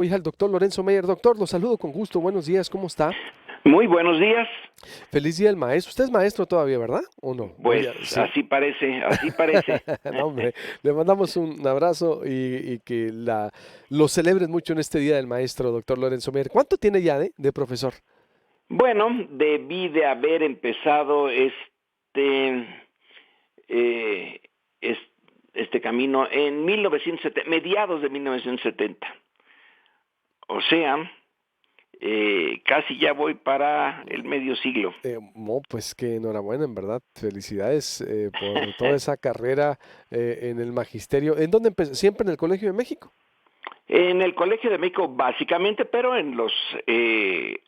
Oye, al doctor Lorenzo Meyer. Doctor, lo saludo con gusto. Buenos días, ¿cómo está? Muy buenos días. Feliz día del maestro. Usted es maestro todavía, ¿verdad? ¿O no? O Pues ya, sí. así parece, así parece. No, hombre, le mandamos un abrazo y que lo celebren mucho en este día del maestro, doctor Lorenzo Meyer. ¿Cuánto tiene ya de profesor? Bueno, debí de haber empezado eh, es- este camino en 1970, mediados de 1970. O sea, casi ya voy para el medio siglo. No, pues que enhorabuena, en verdad. Felicidades por toda esa carrera en el magisterio. ¿En dónde empezó? ¿Siempre en el Colegio de México? En el Colegio de México, básicamente, pero en los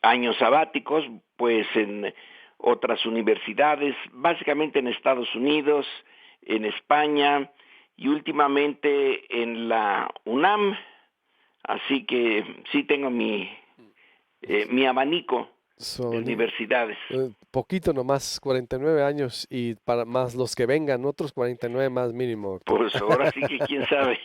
años sabáticos, pues en otras universidades, básicamente en Estados Unidos, en España y últimamente en la UNAM. Así que sí tengo mi abanico de Son universidades. poquito nomás, 49 años y para más los que vengan, otros 49 más mínimo, doctor. Pues ahora sí que quién sabe.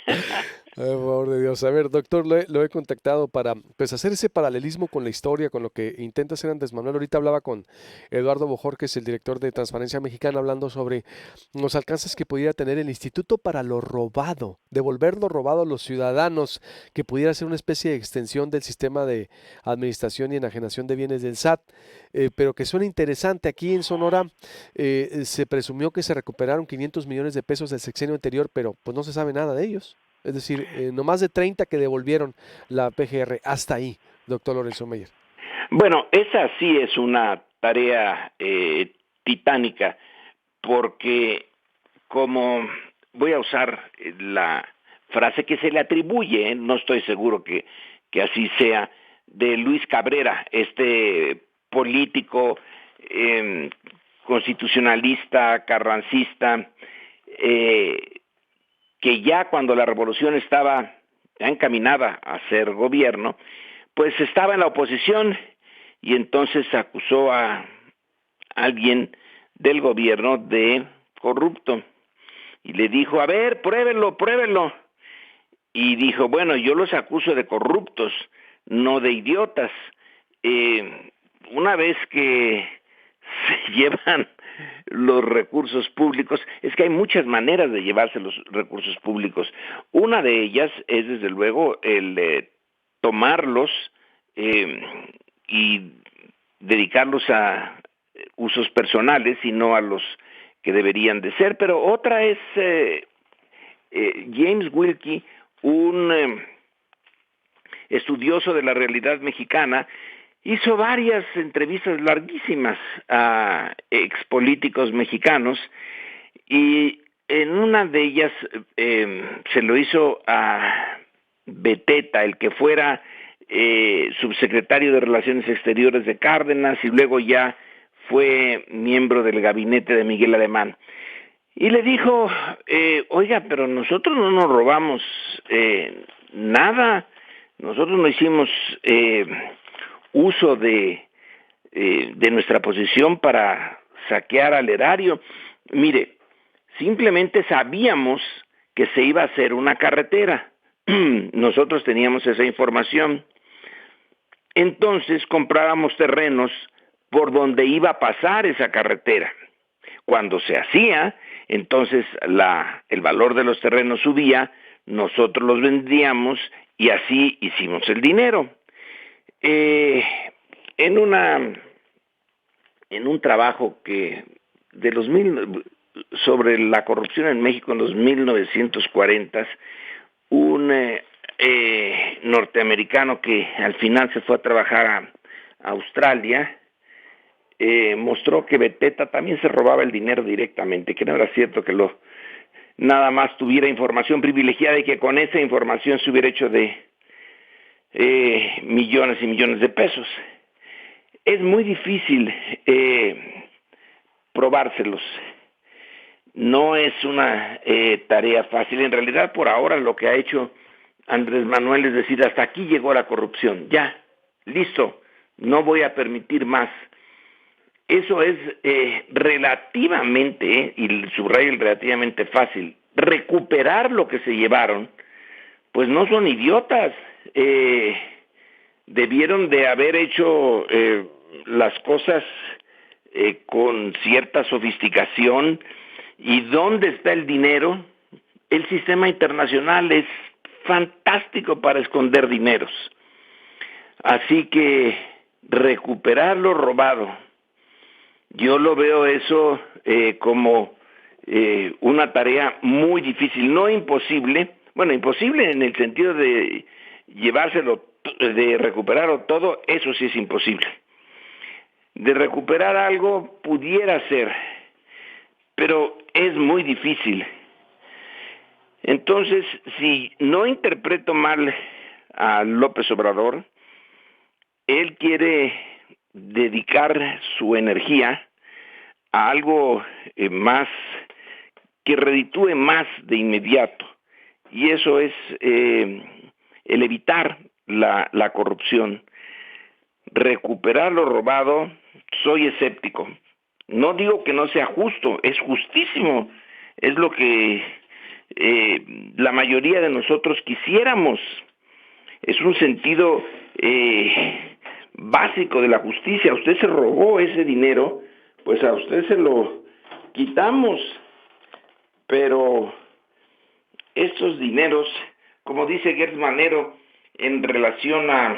Por favor de Dios. A ver, doctor, lo he contactado para pues, hacer ese paralelismo con la historia, con lo que intenta hacer Andrés Manuel. Ahorita hablaba con Eduardo Bojor, que es el director de Transparencia Mexicana, hablando sobre los alcances que pudiera tener el Instituto para lo Robado, devolver lo robado a los ciudadanos, que pudiera ser una especie de extensión del sistema de administración y enajenación de bienes del SAT, pero que suena interesante. Aquí en Sonora se presumió que se recuperaron 500 millones de pesos del sexenio anterior, pero pues no se sabe nada de ellos. Es decir, no más de 30 que devolvieron la PGR. Hasta ahí, doctor Lorenzo Meyer. Bueno, esa sí es una tarea titánica, porque como voy a usar la frase que se le atribuye, no estoy seguro que así sea, de Luis Cabrera, este político eh, constitucionalista, carrancista, eh, que ya cuando la revolución estaba ya encaminada a ser gobierno, pues estaba en la oposición y entonces acusó a alguien del gobierno de corrupto y le dijo, a ver, pruébenlo, pruébenlo. Y dijo, bueno, yo los acuso de corruptos, no de idiotas. Una vez que se llevan los recursos públicos, es que hay muchas maneras de llevarse los recursos públicos. Una de ellas es, desde luego, el de tomarlos eh, y dedicarlos a usos personales y no a los que deberían de ser. Pero otra es James Wilkie, un estudioso de la realidad mexicana, hizo varias entrevistas larguísimas a expolíticos mexicanos y en una de ellas se lo hizo a Beteta, el que fuera subsecretario de Relaciones Exteriores de Cárdenas y luego ya fue miembro del gabinete de Miguel Alemán. Y le dijo, oiga, pero nosotros no nos robamos nada, nosotros no hicimos uso de nuestra posición para saquear al erario. Mire, simplemente sabíamos que se iba a hacer una carretera, nosotros teníamos esa información, entonces comprábamos terrenos por donde iba a pasar esa carretera. Cuando se hacía, entonces el valor de los terrenos subía, nosotros los vendíamos y así hicimos el dinero. Eh, en una en un trabajo que de los mil sobre la corrupción en México en los 1940, un norteamericano que al final se fue a trabajar a Australia, mostró que Beteta también se robaba el dinero directamente, que no era cierto que nada más tuviera información privilegiada y que con esa información se hubiera hecho de millones y millones de pesos. Es muy difícil probárselos. No es una tarea fácil. En realidad, por ahora lo que ha hecho Andrés Manuel es decir, hasta aquí llegó la corrupción, ya, listo, no voy a permitir más. Eso es relativamente, y subrayo el relativamente fácil, recuperar lo que se llevaron, pues no son idiotas. Debieron de haber hecho las cosas con cierta sofisticación. ¿Y dónde está el dinero? El sistema internacional es fantástico para esconder dineros. Así que recuperar lo robado, yo lo veo eso como una tarea muy difícil, no imposible. Bueno, imposible en el sentido de llevárselo, de recuperarlo todo, eso sí es imposible. De recuperar algo pudiera ser, pero es muy difícil. Entonces, si no interpreto mal a López Obrador, él quiere dedicar su energía a algo más que reditúe más de inmediato, y eso es el evitar la corrupción. Recuperar lo robado, soy escéptico. No digo que no sea justo, es justísimo, es lo que la mayoría de nosotros quisiéramos. Es un sentido básico de la justicia. Usted se robó ese dinero, pues a usted se lo quitamos, pero estos dineros, como dice Gertz Manero en relación a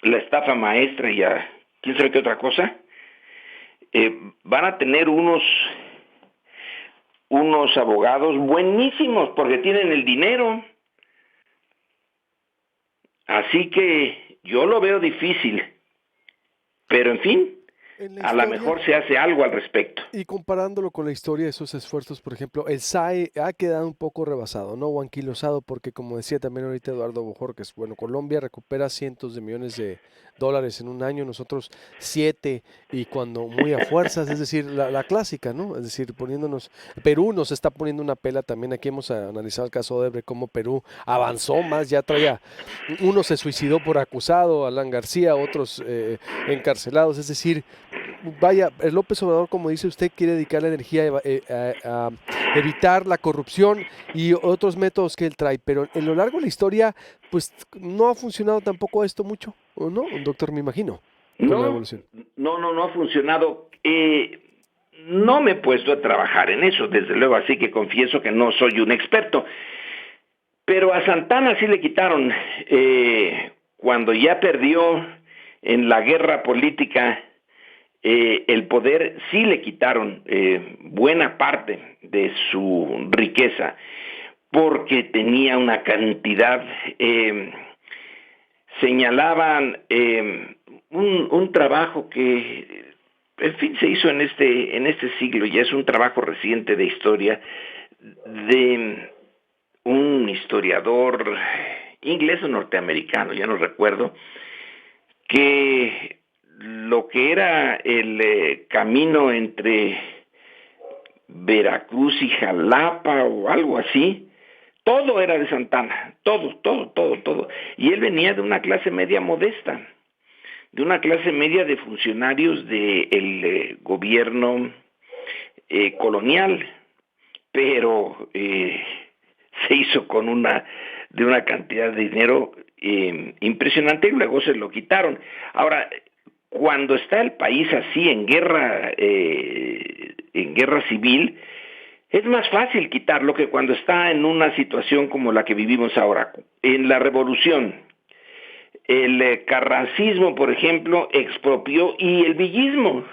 la estafa maestra y a quién sabe qué otra cosa, van a tener unos abogados buenísimos porque tienen el dinero. Así que yo lo veo difícil, pero en fin, En la a lo historia, mejor se hace algo al respecto. y comparándolo con la historia de esos esfuerzos, por ejemplo, el SAE ha quedado un poco rebasado, ¿no? O anquilosado, porque como decía también ahorita Eduardo Bojorquez, bueno, Colombia recupera cientos de millones de dólares en un año, nosotros 7, y cuando muy a fuerzas, es decir, la clásica, ¿no? Es decir, poniéndonos, Perú nos está poniendo una pela también, aquí hemos analizado el caso de Odebrecht, cómo Perú avanzó más, ya traía, uno se suicidó por acusado, Alan García, otros encarcelados, es decir, vaya, el López Obrador, como dice usted, quiere dedicar la energía a evitar la corrupción y otros métodos que él trae, pero en lo largo de la historia, pues no ha funcionado tampoco esto mucho, ¿o no, doctor? Me imagino, con la No, evolución. no ha funcionado. No me he puesto a trabajar en eso, desde luego, así que confieso que no soy un experto. Pero a Santana sí le quitaron, cuando ya perdió en la guerra política el poder, sí le quitaron buena parte de su riqueza, porque tenía una cantidad, señalaban un trabajo que, en fin, se hizo en este siglo, ya es un trabajo reciente de historia, de un historiador inglés o norteamericano, ya no recuerdo, que lo que era el camino entre Veracruz y Jalapa o algo así, todo era de Santana, todo. Y él venía de una clase media modesta, de una clase media de funcionarios del gobierno colonial, pero se hizo de una cantidad de dinero impresionante, y luego se lo quitaron. Ahora, cuando está el país así en guerra civil, es más fácil quitarlo que cuando está en una situación como la que vivimos ahora. En la revolución, el carrancismo, por ejemplo, expropió, y el villismo,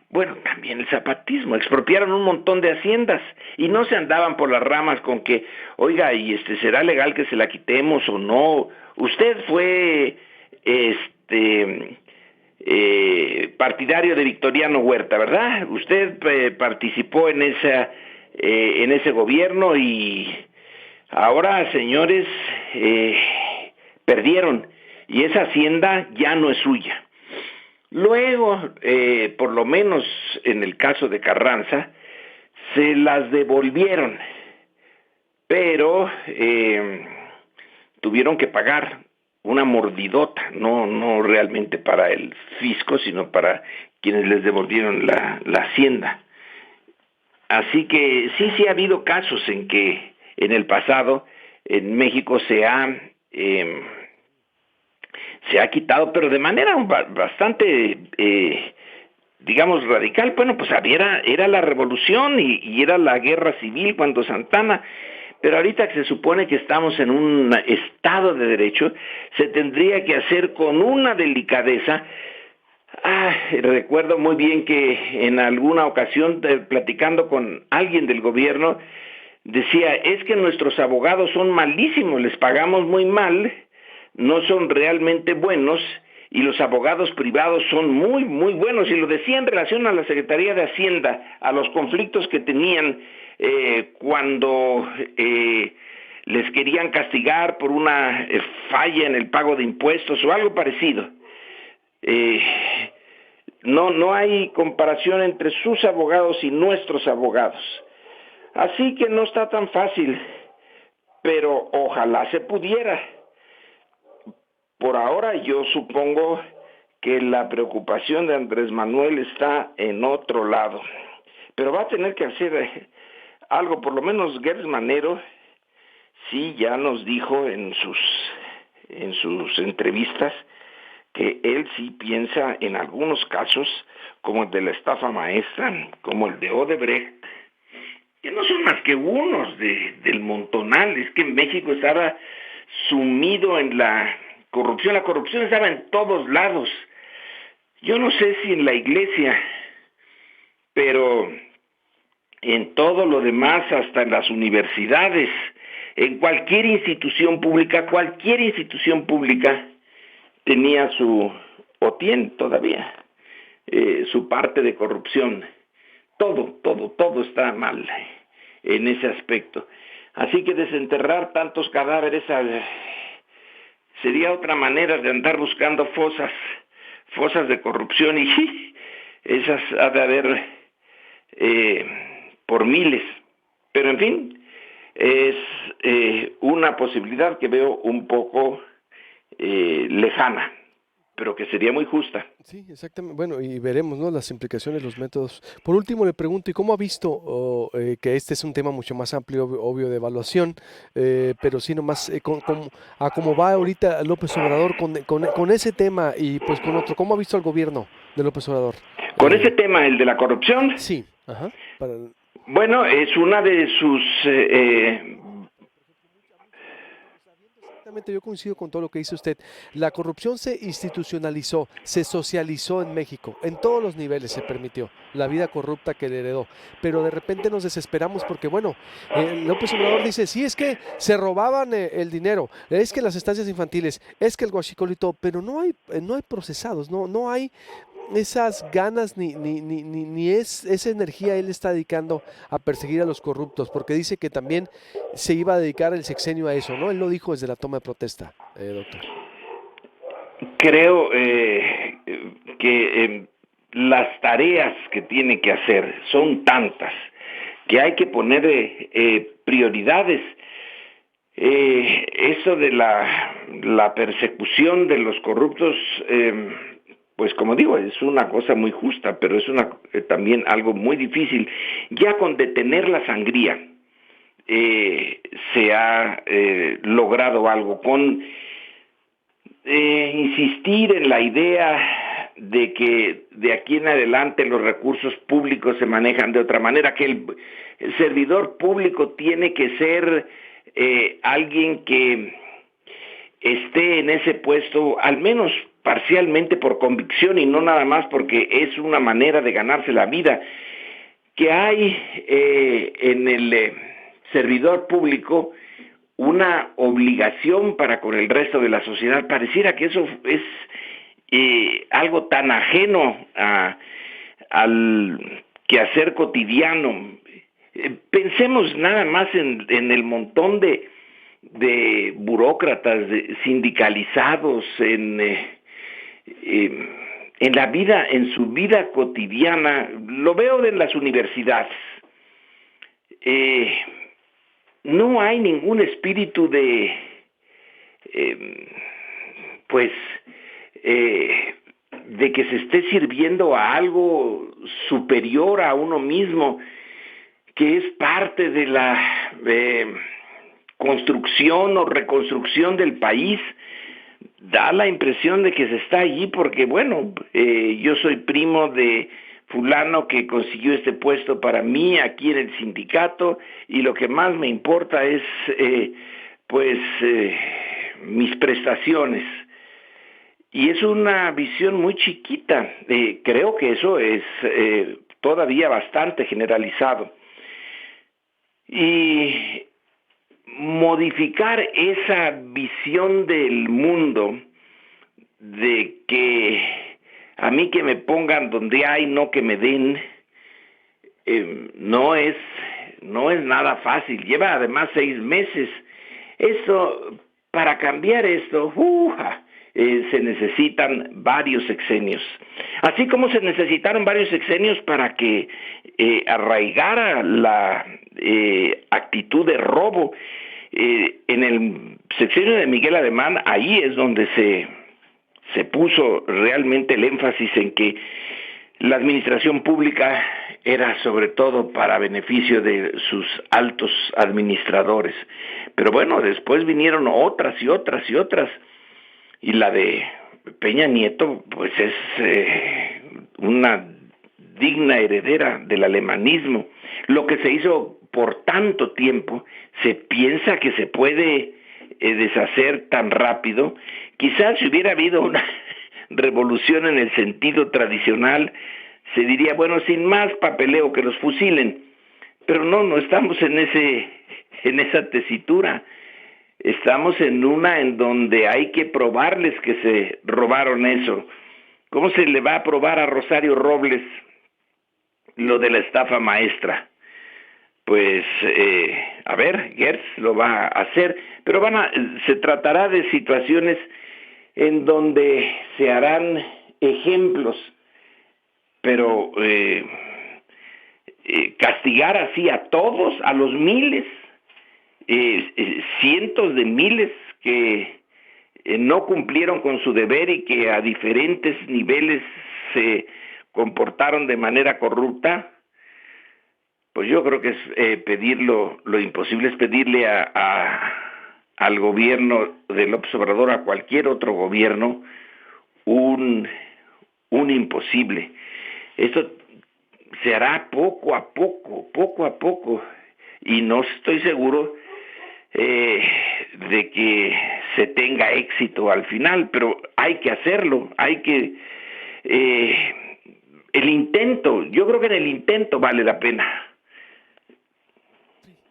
bueno, también el zapatismo, expropiaron un montón de haciendas y no se andaban por las ramas con que, oiga, y será legal que se la quitemos o no. Usted fue partidario de Victoriano Huerta, ¿verdad? Usted participó en ese gobierno, y ahora, señores, perdieron, y esa hacienda ya no es suya. Luego, por lo menos en el caso de Carranza, se las devolvieron, pero tuvieron que pagar una mordidota, no realmente para el fisco, sino para quienes les devolvieron la hacienda. Así que sí ha habido casos en que en el pasado en México se ha quitado, pero de manera bastante, digamos, radical. Bueno, pues era la revolución y era la guerra civil cuando Santana, pero ahorita que se supone que estamos en un Estado de Derecho, se tendría que hacer con una delicadeza. Recuerdo muy bien que en alguna ocasión, platicando con alguien del gobierno, decía, es que nuestros abogados son malísimos, les pagamos muy mal, no son realmente buenos, y los abogados privados son muy, muy buenos, y lo decía en relación a la Secretaría de Hacienda, a los conflictos que tenían cuando les querían castigar por una falla en el pago de impuestos o algo parecido. No hay comparación entre sus abogados y nuestros abogados. Así que no está tan fácil, pero ojalá se pudiera. Por ahora yo supongo que la preocupación de Andrés Manuel está en otro lado, pero va a tener que hacer algo. Por lo menos Gers Manero sí ya nos dijo en sus entrevistas que él sí piensa en algunos casos, como el de la estafa maestra, como el de Odebrecht, que no son más que unos del montonal. Es que México estaba sumido en la corrupción estaba en todos lados. Yo no sé si en la iglesia, pero en todo lo demás, hasta en las universidades, en cualquier institución pública tenía o tiene todavía, su parte de corrupción. Todo está mal en ese aspecto. Así que desenterrar tantos cadáveres sería otra manera de andar buscando fosas de corrupción, y esas ha de haber por miles. Pero en fin, es una posibilidad que veo un poco lejana, pero que sería muy justa. Sí, exactamente. Bueno, y veremos, ¿no? Las implicaciones, los métodos. Por último, le pregunto, ¿y cómo ha visto que este es un tema mucho más amplio, obvio, de evaluación, pero sí nomás a cómo va ahorita López Obrador con ese tema y pues con otro? ¿Cómo ha visto al gobierno de López Obrador? Con ese tema, el de la corrupción, Sí, ajá. bueno, es una de sus Exactamente, yo coincido con todo lo que dice usted. La corrupción se institucionalizó, se socializó en México, en todos los niveles se permitió la vida corrupta que le heredó, pero de repente nos desesperamos porque, bueno, López Obrador dice, sí, es que se robaban el dinero, es que las estancias infantiles, es que el guachicolito, pero no hay procesados, no hay esas ganas ni esa energía él está dedicando a perseguir a los corruptos, porque dice que también se iba a dedicar el sexenio a eso, ¿no? Él lo dijo desde la toma de protesta, doctor. Creo que las tareas que tiene que hacer son tantas que hay que poner prioridades. Eso de la persecución de los corruptos, pues como digo, es una cosa muy justa, pero es también algo muy difícil. Ya con detener la sangría se ha logrado algo. Con insistir en la idea de que de aquí en adelante los recursos públicos se manejan de otra manera, que el servidor público tiene que ser alguien que esté en ese puesto al menos parcialmente por convicción y no nada más porque es una manera de ganarse la vida, que hay en el servidor público una obligación para con el resto de la sociedad. Pareciera que eso es algo tan ajeno al quehacer cotidiano. Pensemos nada más en el montón de burócratas, sindicalizados, en la vida, en su vida cotidiana. Lo veo en las universidades. No hay ningún espíritu de que se esté sirviendo a algo superior a uno mismo, que es parte de construcción o reconstrucción del país, da la impresión de que se está allí porque, bueno, yo soy primo de fulano que consiguió este puesto para mí aquí en el sindicato y lo que más me importa es, mis prestaciones. Y es una visión muy chiquita. Creo que eso es todavía bastante generalizado. Y modificar esa visión del mundo de que a mí que me pongan donde hay, no que me den, no es nada fácil. Lleva además 6 meses. Para cambiar esto, se necesitan varios sexenios. Así como se necesitaron varios sexenios para que arraigara la actitud de robo. En el sexenio de Miguel Alemán, ahí es donde se puso realmente el énfasis en que la administración pública era sobre todo para beneficio de sus altos administradores. Pero bueno, después vinieron otras y otras y otras. Y la de Peña Nieto, pues es una digna heredera del alemanismo. Lo que se hizo por tanto tiempo, se piensa que se puede deshacer tan rápido. Quizás si hubiera habido una revolución en el sentido tradicional, se diría, bueno, sin más papeleo que los fusilen. Pero no estamos en esa tesitura. Estamos en una en donde hay que probarles que se robaron eso. ¿Cómo se le va a probar a Rosario Robles lo de la estafa maestra? Pues, a ver, Gertz lo va a hacer, pero se tratará de situaciones en donde se harán ejemplos, pero castigar así a todos, a los miles, cientos de miles que no cumplieron con su deber y que a diferentes niveles se comportaron de manera corrupta, pues yo creo que es pedir lo imposible, es pedirle al gobierno de López Obrador, a cualquier otro gobierno, un imposible. Esto se hará poco a poco, y no estoy seguro de que se tenga éxito al final, pero hay que hacerlo, el intento, yo creo que en el intento vale la pena.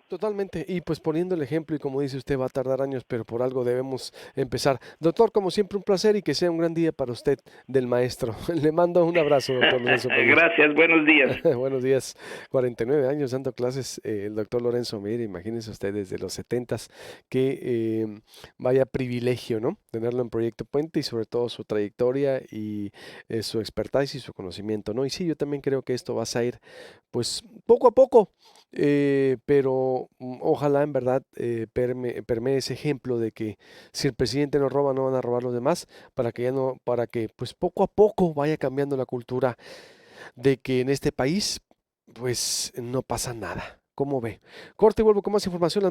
Totalmente, y pues poniendo el ejemplo, y como dice usted, va a tardar años, pero por algo debemos empezar. Doctor, como siempre, un placer y que sea un gran día para usted del maestro. Le mando un abrazo, doctor Lorenzo Meyer. Gracias, buenos días. Buenos días, 49 años dando clases, el doctor Lorenzo Meyer, imagínense usted desde los 70s, que vaya privilegio, ¿no? Tenerlo en Proyecto Puente y sobre todo su trayectoria y su expertise y su conocimiento, ¿no? Y sí, yo también creo que esto va a ir, pues, poco a poco. Pero ojalá en verdad permee ese ejemplo de que si el presidente no roba, no van a robar los demás, para que pues poco a poco vaya cambiando la cultura de que en este país pues no pasa nada. ¿Cómo ve? Corte y vuelvo con más información.